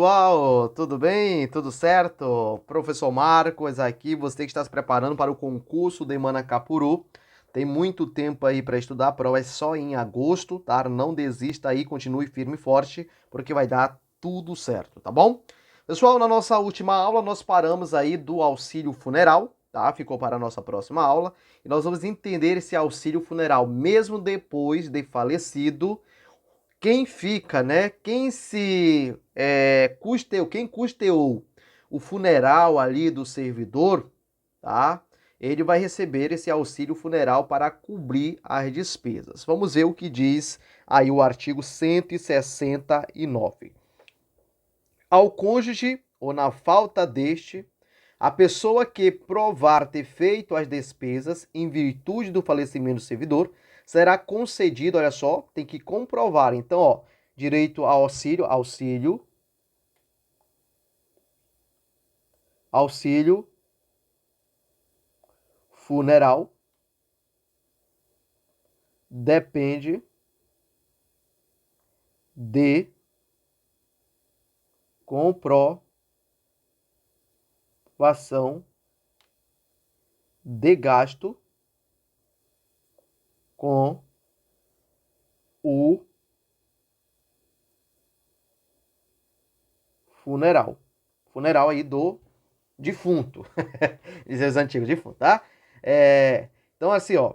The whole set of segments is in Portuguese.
Pessoal, tudo bem? Tudo certo? Professor Marcos aqui, você que está se preparando para o concurso de Manacapuru. Tem muito tempo aí para estudar, a prova é só em agosto, tá? Não desista aí, continue firme e forte, porque vai dar tudo certo, tá bom? Pessoal, na nossa última aula nós paramos aí do auxílio funeral, tá? Ficou para a nossa próxima aula e nós vamos entender esse auxílio funeral mesmo depois de falecido. Quem fica, né? Quem custeou o funeral ali do servidor, tá? Ele vai receber esse auxílio funeral para cobrir as despesas. Vamos ver o que diz aí o artigo 169. Ao cônjuge, ou na falta deste, a pessoa que provar ter feito as despesas em virtude do falecimento do servidor será concedido, olha só, tem que comprovar. Então, ó, direito ao auxílio funeral depende de comprovação de gasto com o funeral. Funeral aí do defunto. Dizer os antigos defunto, tá? Então, assim, ó.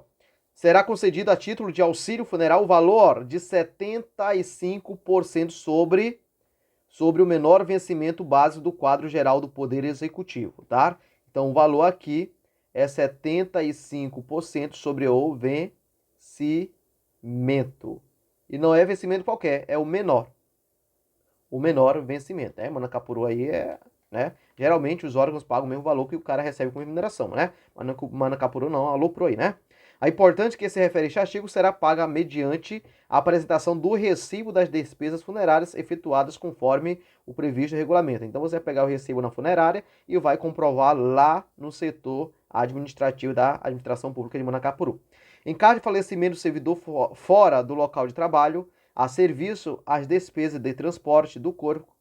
Será concedido a título de auxílio funeral o valor de 75% sobre o menor vencimento base do quadro geral do Poder Executivo, tá? Então, o valor aqui é 75% sobre o vencimento. E não é vencimento qualquer, é o menor. O menor vencimento, né? Manacapuru aí né? Geralmente os órgãos pagam o mesmo valor que o cara recebe como remuneração, né? Manacapuru não, aloprou aí, né? É importante que esse referente artigo será paga mediante a apresentação do recibo das despesas funerárias efetuadas conforme o previsto no regulamento. Então você vai pegar o recibo na funerária e vai comprovar lá no setor administrativo da administração pública de Manacapuru. Em caso de falecimento do servidor fora do local de trabalho, a serviço, as despesas de transporte do corpo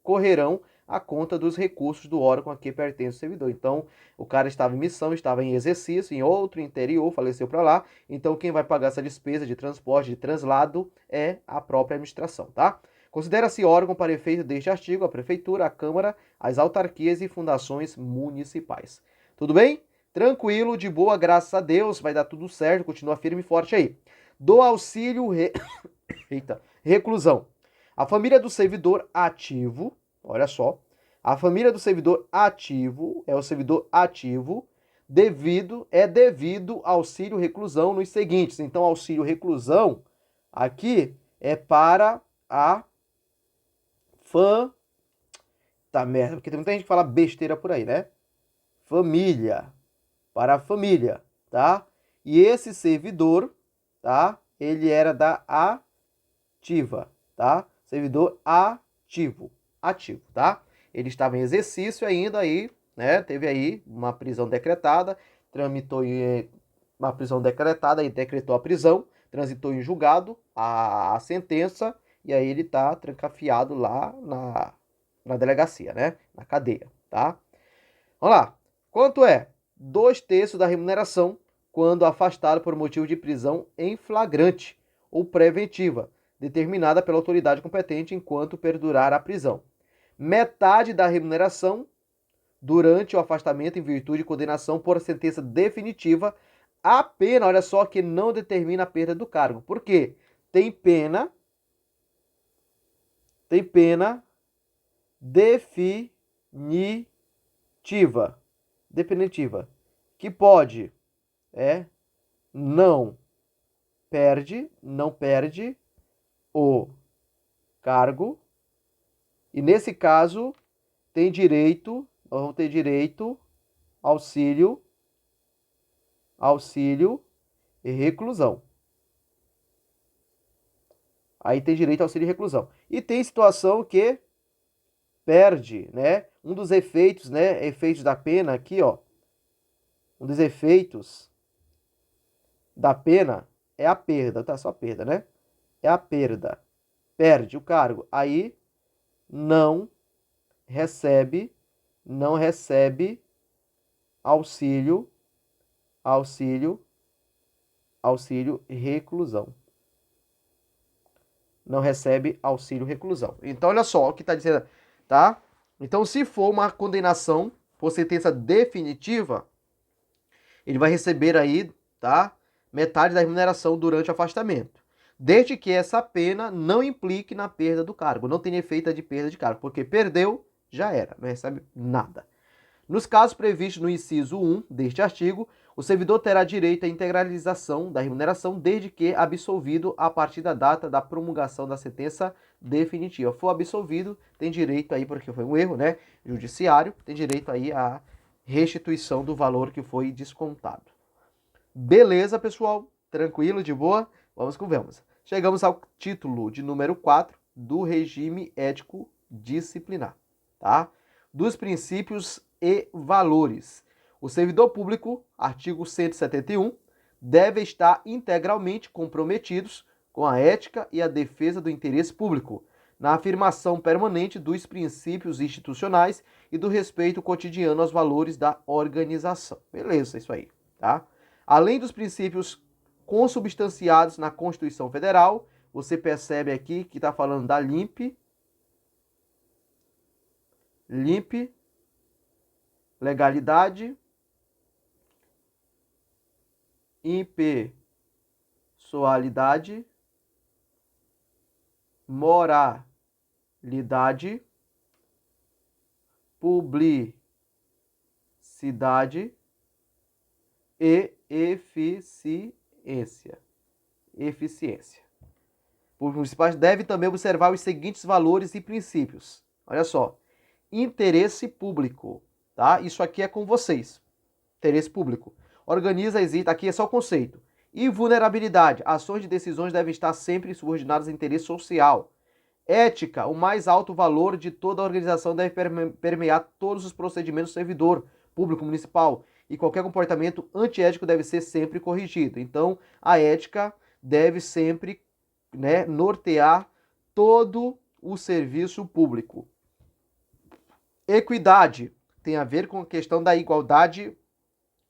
correrão à conta dos recursos do órgão a que pertence o servidor. Então, o cara estava em missão, estava em exercício, em outro interior, faleceu para lá. Então, quem vai pagar essa despesa de transporte, de translado, é a própria administração, tá? Considera-se órgão para efeito deste artigo a prefeitura, a câmara, as autarquias e fundações municipais. Tudo bem? Tranquilo, de boa, graças a Deus, vai dar tudo certo, continua firme e forte aí. Do auxílio Eita, reclusão. A família do servidor ativo, olha só, a família do servidor ativo é o servidor ativo devido ao auxílio reclusão nos seguintes. Então, auxílio reclusão aqui é para a fã, tá merda, porque tem muita gente que fala besteira por aí, né? Família, para a família, tá? E esse servidor, tá? Ele era da ativa, tá? Servidor ativo, tá? Ele estava em exercício ainda aí, né? Teve aí uma prisão decretada, tramitou em uma prisão decretada e decretou a prisão, transitou em julgado a sentença e aí ele tá trancafiado lá na delegacia, né? Na cadeia, tá? Vamos lá. Quanto é? 2/3 da remuneração quando afastado por motivo de prisão em flagrante ou preventiva, determinada pela autoridade competente enquanto perdurar a prisão. Metade da remuneração durante o afastamento em virtude de condenação por sentença definitiva, a pena, olha só, que não determina a perda do cargo. Por quê? Tem pena definitiva, definitiva, que pode, não não perde o cargo e nesse caso vamos ter direito auxílio e reclusão. Aí tem direito ao auxílio e reclusão. E tem situação que perde, né? Um dos efeitos, né, efeitos da pena aqui, ó. Um dos efeitos da pena é a perda, tá? Só a perda, né? É a perda. Perde o cargo. Aí não recebe, não recebe auxílio, reclusão. Não recebe auxílio reclusão. Então, olha só o que está dizendo, tá? Então, se for uma condenação por sentença definitiva, ele vai receber aí, tá? Metade da remuneração durante o afastamento. Desde que essa pena não implique na perda do cargo, não tenha efeito de perda de cargo, porque perdeu, já era, não recebe nada. Nos casos previstos no inciso 1 deste artigo, o servidor terá direito à integralização da remuneração desde que absolvido a partir da data da promulgação da sentença definitiva. For absolvido, tem direito aí, porque foi um erro, né, judiciário, tem direito aí à restituição do valor que foi descontado. Beleza, pessoal? Tranquilo, de boa? Vamos. Chegamos ao título de número 4 do regime ético disciplinar, tá? Dos princípios e valores. O servidor público, artigo 171, deve estar integralmente comprometidos com a ética e a defesa do interesse público, na afirmação permanente dos princípios institucionais e do respeito cotidiano aos valores da organização. Beleza, isso aí, tá? Além dos princípios consubstanciados na Constituição Federal, você percebe aqui que está falando da LIMP, legalidade, impessoalidade, moralidade, publicidade e eficiência. Os municipais devem também observar os seguintes valores e princípios. Olha só. Interesse público, tá? Isso aqui é com vocês. Interesse público. Organiza, existe, aqui é só o conceito. Invulnerabilidade. Ações de decisões devem estar sempre subordinadas ao interesse social. Ética. O mais alto valor de toda a organização deve permear todos os procedimentos do servidor público municipal. E qualquer comportamento antiético deve ser sempre corrigido. Então, a ética deve sempre, né, nortear todo o serviço público. Equidade tem a ver com a questão da igualdade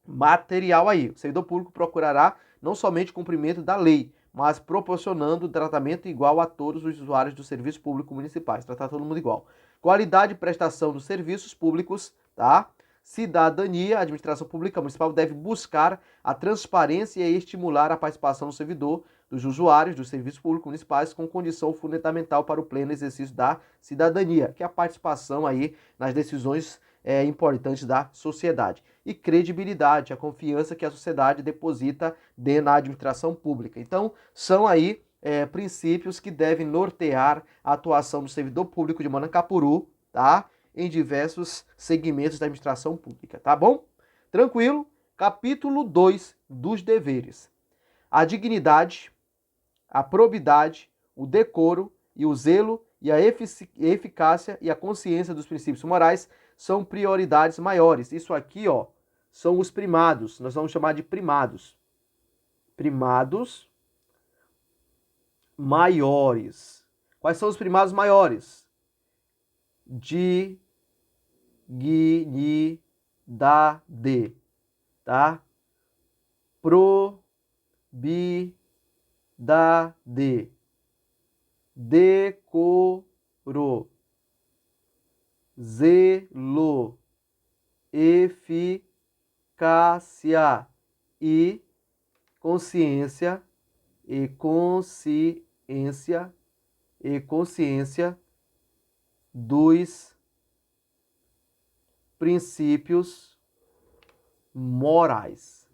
material aí. O servidor público procurará não somente o cumprimento da lei, mas proporcionando tratamento igual a todos os usuários do serviço público municipais, tratar todo mundo igual. Qualidade e prestação dos serviços públicos, tá? Cidadania, a administração pública municipal deve buscar a transparência e estimular a participação do servidor, dos usuários dos serviços públicos municipais com condição fundamental para o pleno exercício da cidadania, que é a participação aí nas decisões importantes da sociedade. E credibilidade, a confiança que a sociedade deposita na administração pública. Então, são aí princípios que devem nortear a atuação do servidor público de Manacapuru, tá? Em diversos segmentos da administração pública, tá bom? Tranquilo? Capítulo 2 dos deveres. A dignidade, a probidade, o decoro e o zelo e a eficácia e a consciência dos princípios morais são prioridades maiores. Isso aqui, ó, são os primados. Nós vamos chamar de primados. Primados maiores. Quais são os primados maiores? Dignidade, tá? Probidade, decoro, zelo, eficácia e consciência dos princípios morais.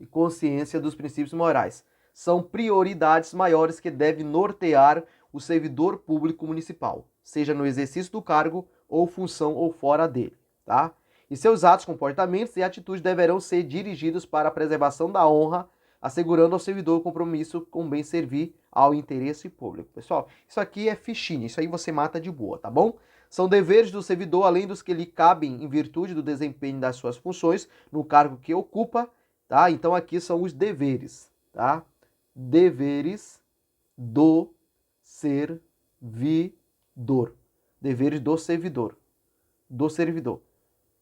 E consciência dos princípios morais. São prioridades maiores que devem nortear o servidor público municipal, seja no exercício do cargo ou função ou fora dele, tá? E seus atos, comportamentos e atitudes deverão ser dirigidos para a preservação da honra, assegurando ao servidor o compromisso com bem servir ao interesse público. Pessoal, isso aqui é fichinha, isso aí você mata de boa, tá bom? São deveres do servidor, além dos que lhe cabem em virtude do desempenho das suas funções no cargo que ocupa, tá? Então aqui são os deveres, tá? Deveres do servidor. Deveres do servidor. do servidor.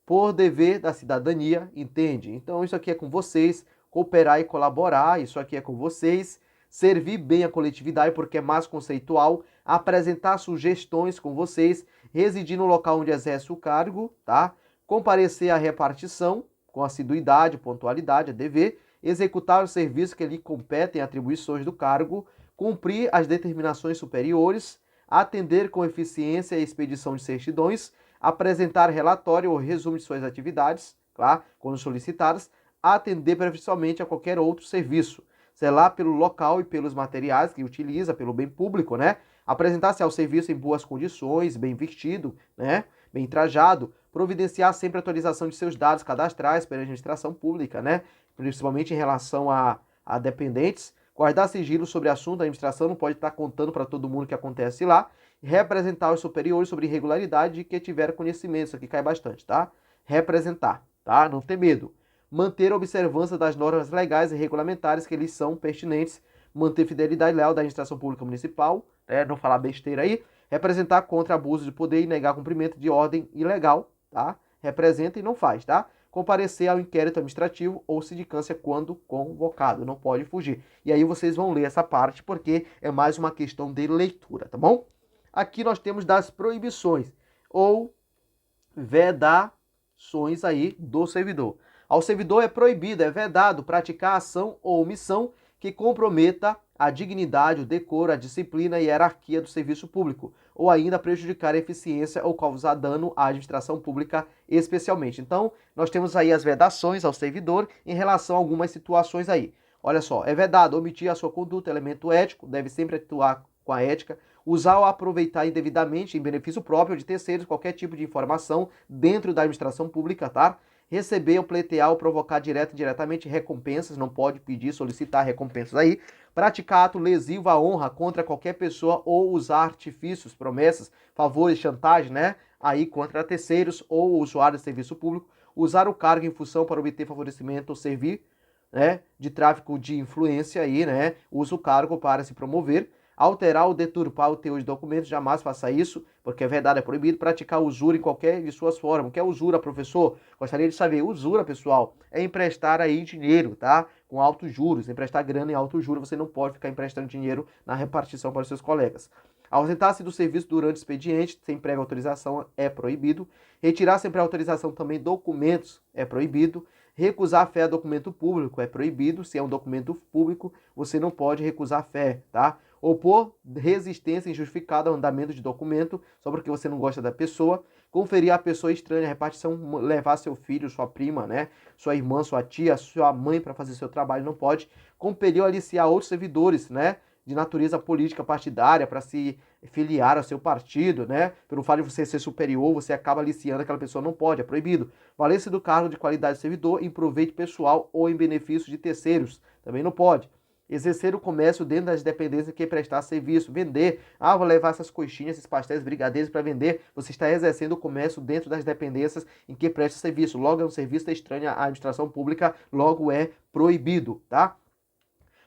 Por dever da cidadania, entende? Então isso aqui é com vocês, cooperar e colaborar, isso aqui é com vocês, servir bem a coletividade porque é mais conceitual, apresentar sugestões com vocês, residir no local onde exerce o cargo, tá? Comparecer à repartição com assiduidade, pontualidade, é dever, executar os serviços que lhe competem, atribuições do cargo, cumprir as determinações superiores, atender com eficiência a expedição de certidões, apresentar relatório ou resumo de suas atividades, claro, quando solicitadas, atender preferencialmente a qualquer outro serviço, zelar pelo local e pelos materiais que utiliza, pelo bem público, né? Apresentar-se ao serviço em boas condições, bem vestido, né? Bem trajado, providenciar sempre a atualização de seus dados cadastrais pela administração pública, né? Principalmente em relação a dependentes, guardar sigilo sobre assunto, a administração não pode estar contando para todo mundo o que acontece lá, representar os superiores sobre irregularidade de que tiveram conhecimento, isso aqui cai bastante, tá? Representar, tá? Não ter medo. Manter a observância das normas legais e regulamentares que lhes são pertinentes, manter fidelidade leal da administração pública municipal, né? Não falar besteira aí, representar contra abuso de poder e negar cumprimento de ordem ilegal, tá? Representa e não faz, tá? Comparecer ao inquérito administrativo ou sindicância quando convocado, não pode fugir. E aí vocês vão ler essa parte porque é mais uma questão de leitura, tá bom? Aqui nós temos das proibições ou vedações aí do servidor. Ao servidor é proibido, é vedado praticar ação ou omissão que comprometa a dignidade, o decoro, a disciplina e a hierarquia do serviço público, ou ainda prejudicar a eficiência ou causar dano à administração pública especialmente. Então, nós temos aí as vedações ao servidor em relação a algumas situações aí. Olha só, é vedado omitir a sua conduta, elemento ético, deve sempre atuar com a ética, usar ou aproveitar indevidamente em benefício próprio de terceiros qualquer tipo de informação dentro da administração pública, tá? Receber ou pleitear ou provocar direto e indiretamente recompensas, não pode pedir, solicitar recompensas aí. Praticar ato lesivo à honra contra qualquer pessoa ou usar artifícios, promessas, favores, chantagem, né? Aí contra terceiros ou usuários de serviço público. Usar o cargo em função para obter favorecimento ou servir, né? De tráfico de influência aí, né? Usa o cargo para se promover. Alterar ou deturpar o teor de documentos, jamais faça isso, porque é verdade, é proibido praticar usura em qualquer de suas formas. O que é usura, professor? Gostaria de saber. Usura, pessoal, é emprestar aí dinheiro, tá? Com altos juros, emprestar grana em altos juros, você não pode ficar emprestando dinheiro na repartição para os seus colegas. Ausentar-se do serviço durante o expediente, sem prévia autorização, é proibido. Retirar sem prévia autorização também documentos, é proibido. Recusar fé a documento público, é proibido. Se é um documento público, você não pode recusar fé, tá? Opor resistência injustificada ao andamento de documento, só porque você não gosta da pessoa. Conferir à pessoa estranha a repartição, levar seu filho, sua prima, né? Sua irmã, sua tia, sua mãe para fazer seu trabalho, não pode. Compelir ou aliciar outros servidores, né? De natureza política partidária para se filiar ao seu partido, né? Pelo fato de você ser superior, você acaba aliciando aquela pessoa, não pode, é proibido. Valer-se do cargo de qualidade de servidor em proveito pessoal ou em benefício de terceiros, também não pode. Exercer o comércio dentro das dependências que prestar serviço, vender. Ah, vou levar essas coxinhas, esses pastéis, brigadeiros para vender. Você está exercendo o comércio dentro das dependências em que presta serviço. Logo é um serviço estranho à administração pública, logo é proibido, tá?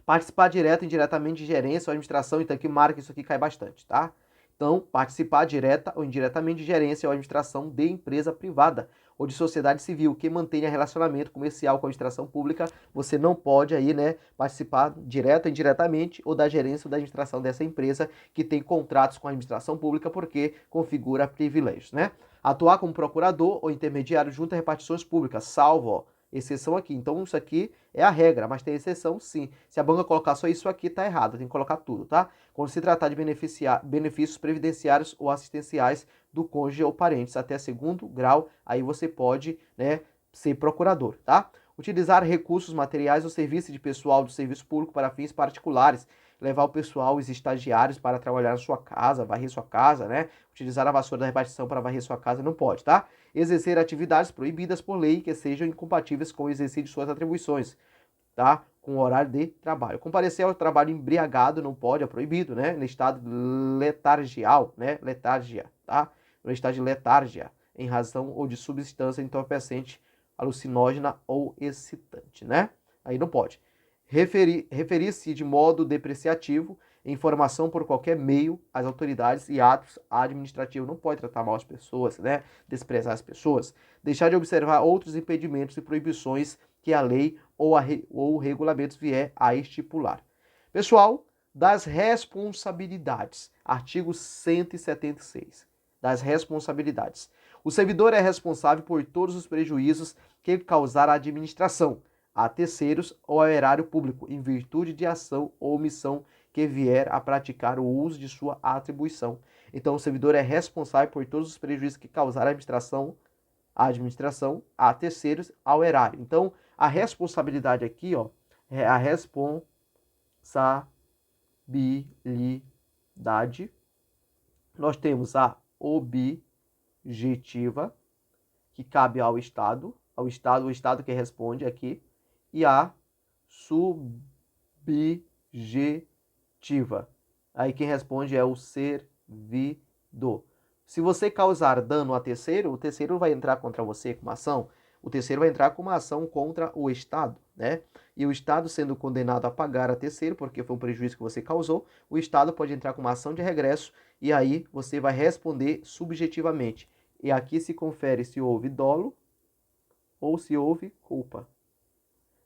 Participar direto e indiretamente de gerência ou administração, então aqui marca isso aqui cai bastante, tá? Então, participar direta ou indiretamente de gerência ou administração de empresa privada ou de sociedade civil que mantenha relacionamento comercial com a administração pública, você não pode aí, né, participar direto ou indiretamente ou da gerência ou da administração dessa empresa que tem contratos com a administração pública porque configura privilégios, né? Atuar como procurador ou intermediário junto a repartições públicas, salvo, ó, exceção aqui. Então, isso aqui é a regra, mas tem exceção sim. Se a banca colocar só isso aqui, tá errado. Tem que colocar tudo, tá? Quando se tratar de benefícios previdenciários ou assistenciais do cônjuge ou parentes até segundo grau, aí você pode, né, ser procurador, tá? Utilizar recursos materiais ou serviços de pessoal do serviço público para fins particulares. Levar o pessoal, os estagiários para trabalhar na sua casa, varrer sua casa, né? Utilizar a vassoura da repartição para varrer sua casa, não pode, tá? Exercer atividades proibidas por lei que sejam incompatíveis com o exercício de suas atribuições, tá? Com o horário de trabalho. Comparecer ao trabalho embriagado não pode, é proibido, né? No estado letargial, né? Letargia, tá? No estado de letargia, em razão ou de substância entorpecente, alucinógena ou excitante, né? Aí não pode. Referir-se de modo depreciativo, informação por qualquer meio às autoridades e atos administrativos. Não pode tratar mal as pessoas, né? Desprezar as pessoas. Deixar de observar outros impedimentos e proibições que a lei ou regulamentos vier a estipular. Pessoal, das responsabilidades. Artigo 176. Das responsabilidades. O servidor é responsável por todos os prejuízos que causar a administração, a terceiros ou ao erário público, em virtude de ação ou omissão que vier a praticar o uso de sua atribuição. Então, o servidor é responsável por todos os prejuízos que causar a administração a terceiros, ao erário. Então, a responsabilidade aqui, ó, é a responsabilidade. Nós temos a objetiva, que cabe ao Estado, o Estado que responde aqui, e a subjetiva. Aí quem responde é o servidor. Se você causar dano a terceiro, o terceiro vai entrar contra você com uma ação. O terceiro vai entrar com uma ação contra o Estado, né? E o Estado sendo condenado a pagar a terceiro, porque foi um prejuízo que você causou, o Estado pode entrar com uma ação de regresso e aí você vai responder subjetivamente. E aqui se confere se houve dolo ou se houve culpa.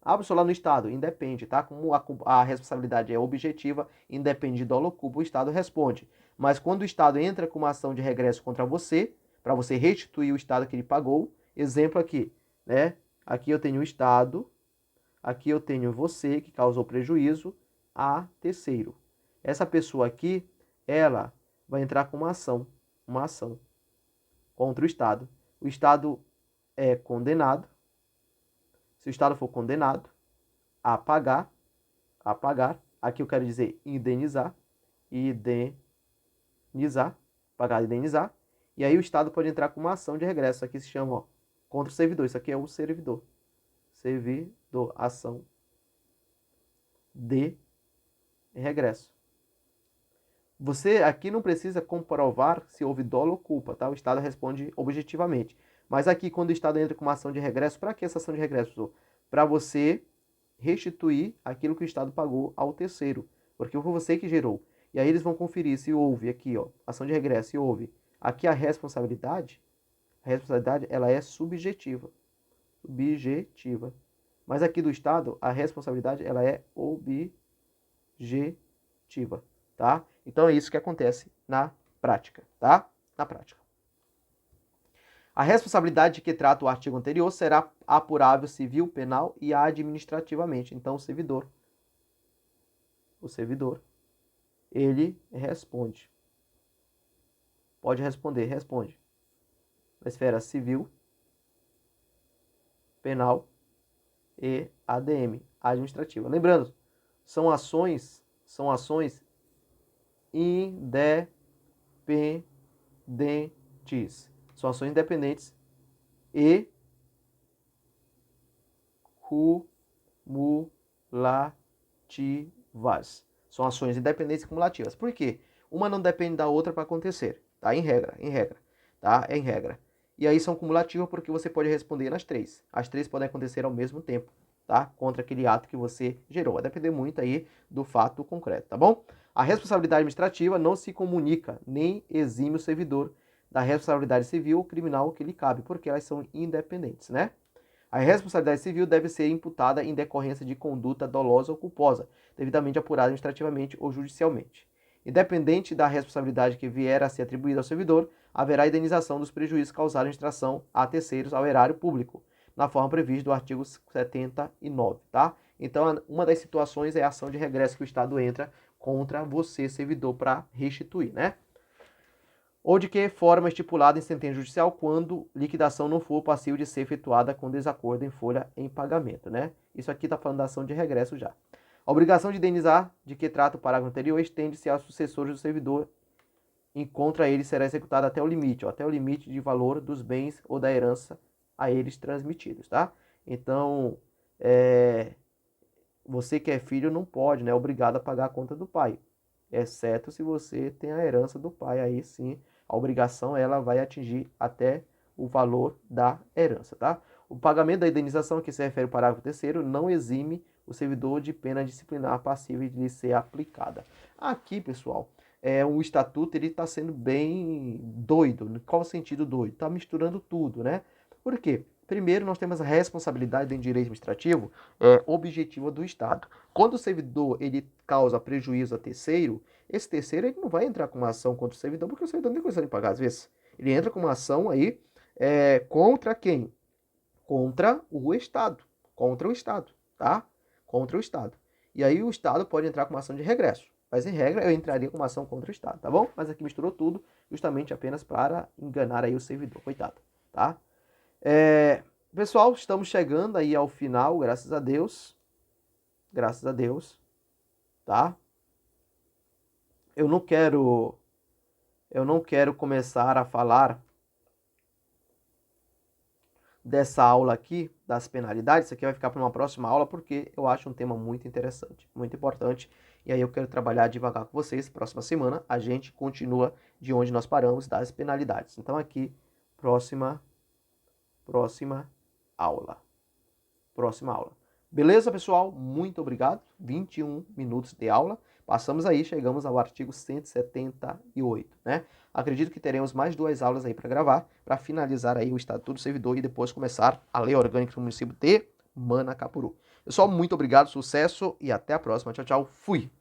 Abre só lá no Estado, independe, tá? Como a responsabilidade é objetiva, independe de dolo ou culpa, o Estado responde. Mas quando o Estado entra com uma ação de regresso contra você, para você restituir o Estado que ele pagou, exemplo aqui, né? Aqui eu tenho o Estado, aqui eu tenho você que causou prejuízo a terceiro. Essa pessoa aqui, ela vai entrar com uma ação contra o Estado. O Estado é condenado. Se o Estado for condenado a pagar, aqui eu quero dizer indenizar, pagar, indenizar, e aí o Estado pode entrar com uma ação de regresso, aqui se chama, ó, contra o servidor, isso aqui é o servidor, ação de regresso. Você aqui não precisa comprovar se houve dolo ou culpa, tá? O Estado responde objetivamente. Mas aqui, quando o Estado entra com uma ação de regresso, para que essa ação de regresso? Para você restituir aquilo que o Estado pagou ao terceiro, porque foi você que gerou. E aí eles vão conferir se houve aqui, ó, ação de regresso, se houve. Aqui a responsabilidade ela é subjetiva. Mas aqui do Estado, a responsabilidade ela é objetiva, tá? Então é isso que acontece na prática, tá? Na prática. A responsabilidade de que trata o artigo anterior será apurável civil, penal e administrativamente. Então, o servidor, ele responde. Pode responder, responde. Na esfera civil, penal e ADM, administrativa. Lembrando, são ações independentes. São ações independentes e cumulativas. São ações independentes e cumulativas. Por quê? Uma não depende da outra para acontecer, tá? Em regra, tá? É em regra. E aí são cumulativas porque você pode responder nas três. As três podem acontecer ao mesmo tempo, tá? Contra aquele ato que você gerou. Vai depender muito aí do fato concreto, tá bom? A responsabilidade administrativa não se comunica nem exime o servidor da responsabilidade civil ou criminal que lhe cabe, porque elas são independentes, né? A responsabilidade civil deve ser imputada em decorrência de conduta dolosa ou culposa, devidamente apurada administrativamente ou judicialmente. Independente da responsabilidade que vier a ser atribuída ao servidor, haverá indenização dos prejuízos causados à administração a terceiros ao erário público, na forma prevista do artigo 79, tá? Então, uma das situações é a ação de regresso que o Estado entra contra você, servidor, para restituir, né? Ou de que forma estipulada em sentença judicial quando liquidação não for passível de ser efetuada com desacordo em folha em pagamento, né? Isso aqui está falando da ação de regresso já. A obrigação de indenizar, de que trata o parágrafo anterior, estende-se aos sucessores do servidor e contra ele será executada até o limite, ó, até o limite de valor dos bens ou da herança a eles transmitidos, tá? Então, você que é filho não pode, né? É obrigado a pagar a conta do pai, exceto se você tem a herança do pai, aí sim a obrigação ela vai atingir até o valor da herança, tá? O pagamento da indenização, que se refere ao parágrafo 3º, não exime o servidor de pena disciplinar passível de ser aplicada. Aqui, pessoal, o estatuto ele está sendo bem doido. Em qual sentido doido? Está misturando tudo, né? Por quê? Primeiro, nós temos a responsabilidade em direito administrativo objetiva do Estado. Quando o servidor ele causa prejuízo a terceiro, esse terceiro ele não vai entrar com uma ação contra o servidor, porque o servidor não tem condição de pagar às vezes. Ele entra com uma ação aí contra quem? Contra o Estado. Contra o Estado, tá? Contra o Estado. E aí o Estado pode entrar com uma ação de regresso. Mas em regra eu entraria com uma ação contra o Estado, tá bom? Mas aqui misturou tudo, justamente apenas para enganar aí o servidor, coitado, tá? Pessoal, estamos chegando aí ao final, graças a Deus. Graças a Deus, tá? Eu não quero começar a falar dessa aula aqui, das penalidades. Isso aqui vai ficar para uma próxima aula, porque eu acho um tema muito interessante, muito importante. E aí eu quero trabalhar devagar com vocês. Próxima semana a gente continua de onde nós paramos, das penalidades. Então aqui, próxima aula. Próxima aula. Beleza, pessoal? Muito obrigado. 21 minutos de aula. Passamos aí, chegamos ao artigo 178, né? Acredito que teremos mais 2 aulas aí para gravar, para finalizar aí o Estatuto do Servidor e depois começar a Lei Orgânica do Município de Manacapuru. Pessoal, muito obrigado, sucesso e até a próxima. Tchau, tchau. Fui!